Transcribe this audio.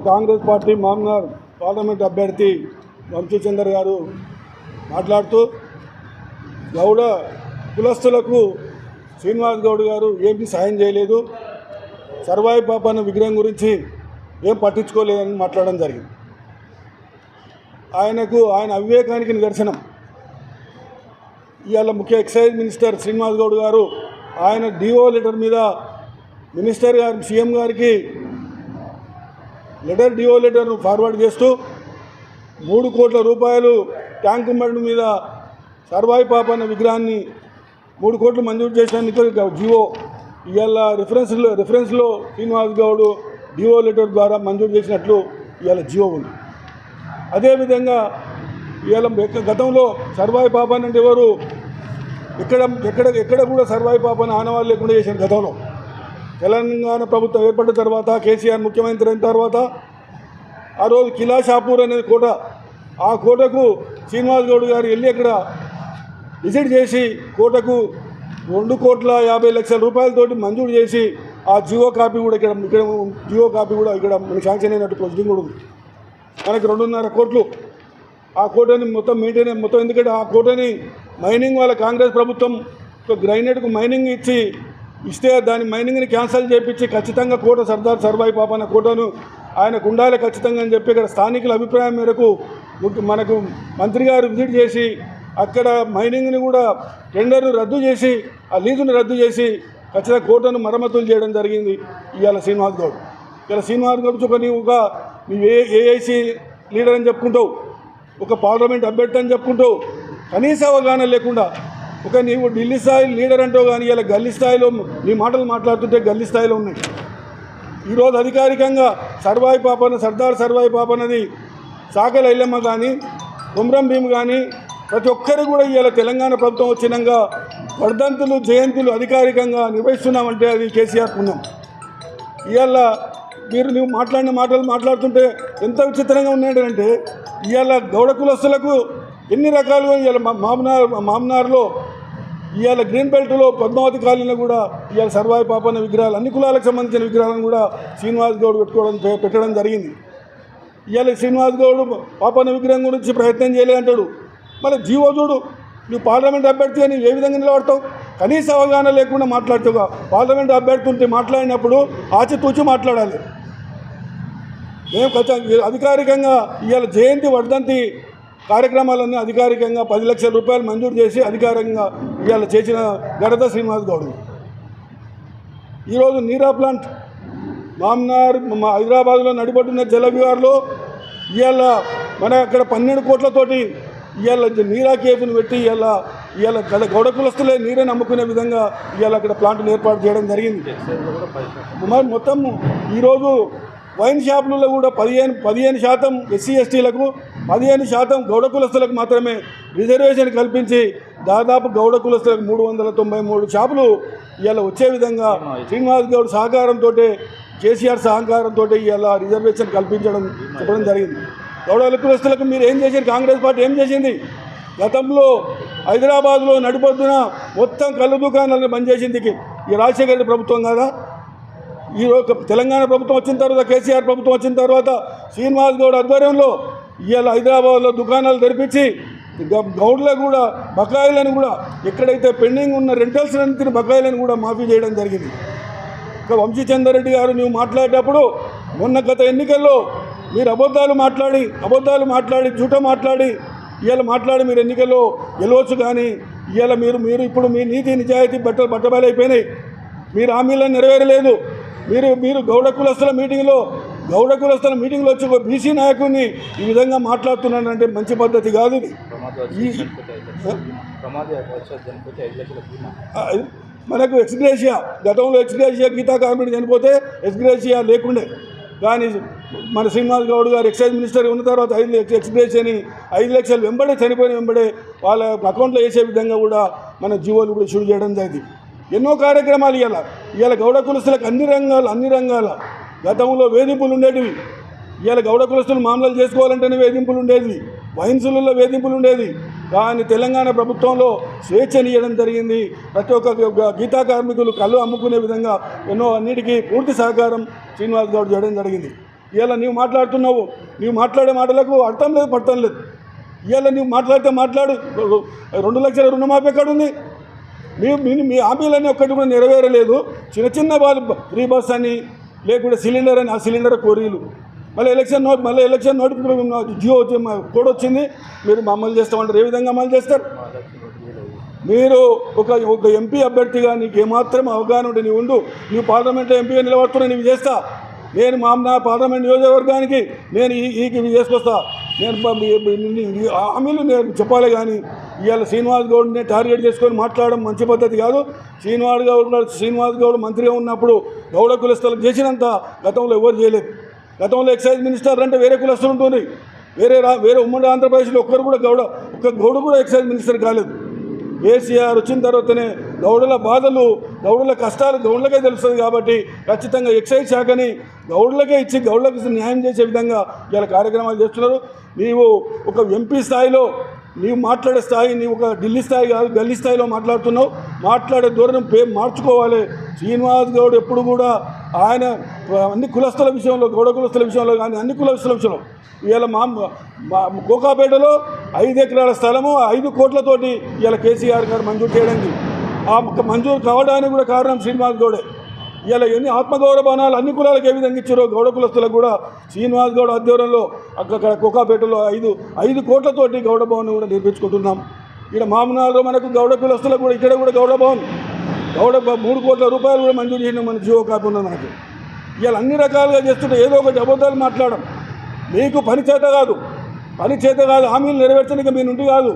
Congress party Mamnoor parliament అభ్యర్థి వంశీచందర్ గారు మాట్లాడుతూ గౌడ కులస్తులకు శ్రీనివాస్ గౌడ్ గారు ఏమీ సాయం చేయలేదు, సర్వాయి పాపన్న విగ్రహం గురించి ఏం పట్టించుకోలేదని మాట్లాడడం జరిగింది. ఆయన అవివేకానికి నిదర్శనం. ఇవాళ ముఖ్య ఎక్సైజ్ మినిస్టర్ శ్రీనివాస్ గౌడ్ గారు ఆయన డిఓ లెటర్ మీద మినిస్టర్ గారు సీఎం గారికి డిఓ లెటర్ను ఫార్వర్డ్ చేస్తూ 3 కోట్ల రూపాయలు ట్యాంకు బండ్ మీద సర్వాయి పాపన్న విగ్రహాన్ని 3 కోట్లు మంజూరు చేసినందుకు జివో ఇవాళ రిఫరెన్స్లో శ్రీనివాస్ గౌడ్ డిఓ లెటర్ ద్వారా మంజూరు చేసినట్లు ఇవాళ జివో ఉంది. అదేవిధంగా ఇవాళ గతంలో సర్వాయి పాపన్న అంటే ఎవరు ఎక్కడ కూడా సర్వాయి పాపన్న ఆనవాళ్ళు లేకుండా చేసిన గతంలో తెలంగాణ ప్రభుత్వం ఏర్పడిన తర్వాత కేసీఆర్ ముఖ్యమంత్రి అయిన తర్వాత ఆ రోజు కిలా షాపూర్ అనేది కోట, ఆ కోటకు శ్రీనివాస్ గౌడ్ గారు వెళ్ళి అక్కడ విజిట్ చేసి కోటకు 2,50,00,000 రూపాయలతోటి మంజూరు చేసి ఆ జియో కాపీ కూడా ఇక్కడ జియో కాపీ కూడా ఇక్కడ మనకి శాంక్షన్ అయినట్టు ప్రొసీడింగ్ కూడా ఉంది. మనకి 2.5 కోట్లు ఆ కోటని మొత్తం మెయింటైన్ మొత్తం, ఎందుకంటే ఆ కోటని మైనింగ్ వాళ్ళ కాంగ్రెస్ ప్రభుత్వం గ్రైనేట్కు మైనింగ్ ఇస్తే దాని మైనింగ్ని క్యాన్సిల్ చేయించి ఖచ్చితంగా కోట సర్దార్ సర్వాయి పాపన్న కోటను ఆయనకు ఉండాలి ఖచ్చితంగా అని చెప్పి ఇక్కడ స్థానికుల అభిప్రాయం మేరకు మనకు మంత్రి గారు విజిట్ చేసి అక్కడ మైనింగ్ని కూడా టెండర్ను రద్దు చేసి ఆ లీజును రద్దు చేసి ఖచ్చితంగా కోటను మరమ్మతులు చేయడం జరిగింది. ఇవాళ శ్రీనివాస్ గౌడ్ నీవు ఏఐసి లీడర్ అని చెప్పుకుంటావు, ఒక పార్లమెంట్ అభ్యర్థి అని చెప్పుకుంటావు, కనీస అవగాహన లేకుండా నీవు ఢిల్లీ స్థాయి లీడర్ అంటావు, కానీ ఇలా గల్లీ స్థాయిలో నీ మాటలు మాట్లాడుతుంటే గల్లీ స్థాయిలో ఉన్నాయి. ఈరోజు అధికారికంగా సర్వాయి పాపన్న సర్దార్ సర్వాయి పాపన్నది సాకల ఐలమ్మ కానీ కుమ్రం భీమ్ కానీ ప్రతి ఒక్కరు కూడా ఇవాళ తెలంగాణ ప్రభుత్వం వచ్చినాక వర్ధంతులు జయంతులు అధికారికంగా నిర్వహిస్తున్నామంటే అది కేసీఆర్ పుణ్యం. ఇవాళ నువ్వు మాట్లాడిన మాటలు మాట్లాడుతుంటే ఎంత విచిత్రంగా ఉన్నాయంటే ఇవాళ గౌడ కులస్తులకు ఎన్ని రకాలుగా ఇవాళ మామ్నార్లో ఇవాళ గ్రీన్ బెల్ట్లో పద్మావతి కాలనీలో కూడా ఇవాళ సర్వాయి పాపన్న విగ్రహాలు అన్ని కులాలకు సంబంధించిన విగ్రహాలను కూడా శ్రీనివాస్ గౌడ్ పెట్టడం జరిగింది. ఇవాళ శ్రీనివాస్ గౌడ్ పాపన్న విగ్రహం గురించి ప్రయత్నం చేయలే అంటాడు. మళ్ళీ జీవో చూడు, నువ్వు పార్లమెంట్ అభ్యర్థి అని ఏ విధంగా నిలబడతావు? కనీస అవగాహన లేకుండా మాట్లాడుతావుగా. పార్లమెంట్ అభ్యర్థి ఉంటే మాట్లాడినప్పుడు ఆచితూచి మాట్లాడాలి. మేము అధికారికంగా ఇవాళ జయంతి వర్ధంతి కార్యక్రమాలన్నీ అధికారికంగా 10 లక్షల రూపాయలు మంజూరు చేసి అధికారికంగా ఇవాళ చేసిన ఘనత శ్రీనివాస్ గౌడ్. ఈరోజు నీరా ప్లాంట్ మామ్నార్ హైదరాబాద్లో నడిపడుతున్న జల విహార్లో ఇవాళ మన అక్కడ 12 కోట్లతోటి ఇవాళ నీరా కేఫ్ను పెట్టి ఇవాళ గౌడ కులస్తులే నీరే నమ్ముకునే విధంగా ఇవాళ అక్కడ ప్లాంట్ను ఏర్పాటు చేయడం జరిగింది. మొత్తం ఈరోజు వైన్ షాపులలో కూడా 15% ఎస్సీ ఎస్టీలకు 15% గౌడ కులస్తులకు మాత్రమే రిజర్వేషన్ కల్పించి దాదాపు గౌడ కులస్తులకు 393 షాపులు ఇవాళ వచ్చే విధంగా శ్రీనివాస్ గౌడ్ సహకారంతో కేసీఆర్ సహకారంతో ఇవాళ రిజర్వేషన్ చెప్పడం జరిగింది. గౌడ కులస్తులకు మీరు ఏం చేశారు? కాంగ్రెస్ పార్టీ ఏం చేసింది? గతంలో హైదరాబాద్లో నడిపొద్దున మొత్తం కళ్ళు దుకాణాలను బంద్ చేసింది ఈ రాజశేఖర రెడ్డి ప్రభుత్వం కదా. ఈరోజు తెలంగాణ ప్రభుత్వం వచ్చిన తర్వాత కేసీఆర్ ప్రభుత్వం వచ్చిన తర్వాత శ్రీనివాస్ గౌడ్ ఆధ్వర్యంలో ఇవాళ హైదరాబాద్లో దుకాణాలు తెరిపించి గౌడ్లకు కూడా బకాయిలను కూడా ఎక్కడైతే పెండింగ్ ఉన్న రెంటల్స్ అన్నింటిని బకాయిలను కూడా మాఫీ చేయడం జరిగింది. ఇక వంశీచందర్ రెడ్డి గారు నువ్వు మాట్లాడేటప్పుడు మొన్న గత ఎన్నికల్లో మీరు అబద్ధాలు మాట్లాడి జూట మాట్లాడి మీరు ఎన్నికల్లో గెలవచ్చు, కానీ ఇవాళ మీరు ఇప్పుడు మీ నీతి నిజాయితీ బట్టబయలైపోయినాయి. మీరు హామీలను నెరవేరలేదు. మీరు గౌడ కులస్తుల మీటింగ్లో వచ్చి ఒక బీసీ నాయకుడిని ఈ విధంగా మాట్లాడుతున్నానంటే మంచి పద్ధతి కాదు ఇది. మనకు ఎక్స్గ్రేషియా గతంలో గీతా కార్మికుడు చనిపోతే ఎక్స్గ్రేషియా లేకుండే, కానీ మన శ్రీనివాస్ గౌడ్ గారు ఎక్సైజ్ మినిస్టర్ ఉన్న తర్వాత 5 లక్షలు వెంబడే చనిపోయిన వెంబడే వాళ్ళ అకౌంట్లో వేసే విధంగా కూడా మన జీవోలు కూడా షూట్ చేయడం జరిగింది. ఎన్నో కార్యక్రమాలు ఇవాళ గౌడ కులస్తులకు అన్ని రంగాల గతంలో వేధింపులు ఉండేటివి. ఇవాళ గౌడ కులస్తులు మామూలు చేసుకోవాలంటేనే వేధింపులు ఉండేది, వైన్సులలో వేధింపులు ఉండేది. కానీ తెలంగాణ ప్రభుత్వంలో స్వేచ్ఛనియడం జరిగింది. ప్రతి ఒక్క గీతా కార్మికులు కళ్ళు అమ్ముకునే విధంగా ఎన్నో అన్నిటికీ పూర్తి సహకారం శ్రీనివాస్ గౌడ్ చేయడం జరిగింది. ఇవాళ నీవు మాట్లాడుతున్నావు, నీవు మాట్లాడే మాటలకు అర్థం లేదు, పడటం లేదు. ఇవాళ నీవు మాట్లాడితే మాట్లాడు, 2 లక్షల రుణమాఫీ ఎక్కడ ఉంది? మీ హామీలన్నీ ఒక్కటి కూడా నెరవేరలేదు. చిన్న చిన్న వాళ్ళు ఫ్రీ బస్ అని, లేకుంటే సిలిండర్ అని, ఆ సిలిండర్ కోరీలు. మళ్ళీ ఎలక్షన్ నోటిఫికేషన్ జియో కోడ్ వచ్చింది, మీరు అమలు చేస్తామంటారు. ఏ విధంగా అమలు చేస్తారు? మీరు ఒక ఎంపీ అభ్యర్థిగా నీకు ఏమాత్రం అవగాహన ఉంటే నీవు ఉండు. నీవు పార్లమెంట్లో ఎంపీగా నిలబడుతున్నా, నీవు చేస్తా. నేను నా పార్లమెంట్ నియోజకవర్గానికి నేను ఇవి చేసుకొస్తా. నేను హామీలు నేను చెప్పాలి. కానీ ఇవాళ శ్రీనివాస్ గౌడ్ని టార్గెట్ చేసుకొని మాట్లాడడం మంచి పద్ధతి కాదు. శ్రీనివాస్ గౌడ్ మంత్రిగా ఉన్నప్పుడు గౌడ కులస్తులకు చేసినంత గతంలో ఎవరు చేయలేదు. గతంలో ఎక్సైజ్ మినిస్టర్ అంటే వేరే కులస్తులు ఉంటుంది. వేరే ఉమ్మడి ఆంధ్రప్రదేశ్లో ఒక్క గౌడు కూడా ఎక్సైజ్ మినిస్టర్ కాలేదు. కేసీఆర్ వచ్చిన తర్వాతనే గౌడుల బాధలు, గౌడుల కష్టాలు గౌడులకే తెలుస్తుంది. కాబట్టి ఖచ్చితంగా ఎక్సైజ్ శాఖని గౌడులకే ఇచ్చి గౌడులకు న్యాయం చేసే విధంగా ఇలా కార్యక్రమాలు చేస్తున్నారు. నీవు ఒక ఎంపీ స్థాయిలో నీవు మాట్లాడే స్థాయి, నీవు ఒక ఢిల్లీ స్థాయి కాదు, గల్లీ స్థాయిలో మాట్లాడుతున్నావు. మాట్లాడే ధోరణి మార్చుకోవాలి. శ్రీనివాస్ గౌడ్ ఎప్పుడు కూడా ఆయన అన్ని కులస్తుల విషయంలో, గౌడ కులస్తుల విషయంలో కానీ అన్ని కులస్తుల విషయంలో ఇవాళ కోకాపేటలో 5 ఎకరాల స్థలము 5 కోట్లతోటి ఇవాళ కేసీఆర్ గారు మంజూరు చేయడానికి, ఆ మంజూరు కావడానికి కూడా కారణం శ్రీనివాస్ గౌడే. ఇలా ఎన్ని ఆత్మగౌరవ భవనాలు అన్ని కులాలకు ఏ విధంగా ఇచ్చారో గౌడ కులస్తులకు కూడా శ్రీనివాస్ గౌడ్ ఆధ్వర్యంలో అక్కడ కోకాపేటలో 5 కోట్లతోటి గౌడ భవన్ కూడా నిర్మించుకుంటున్నాం. ఇక్కడ మామూలు మనకు గౌడ కులస్తులకు కూడా ఇక్కడ కూడా గౌడ భవన్ 3 కోట్ల రూపాయలు కూడా మంజూరు చేయడం మన జియో కాపీ ఉన్నది మనకి. ఇవాళ అన్ని రకాలుగా చేస్తుంటే ఏదో ఒకటి అబద్ధాలు మాట్లాడడం. మీకు పని చేత కాదు, హామీలు నెరవేర్చడానికి మీ నుండి కాదు.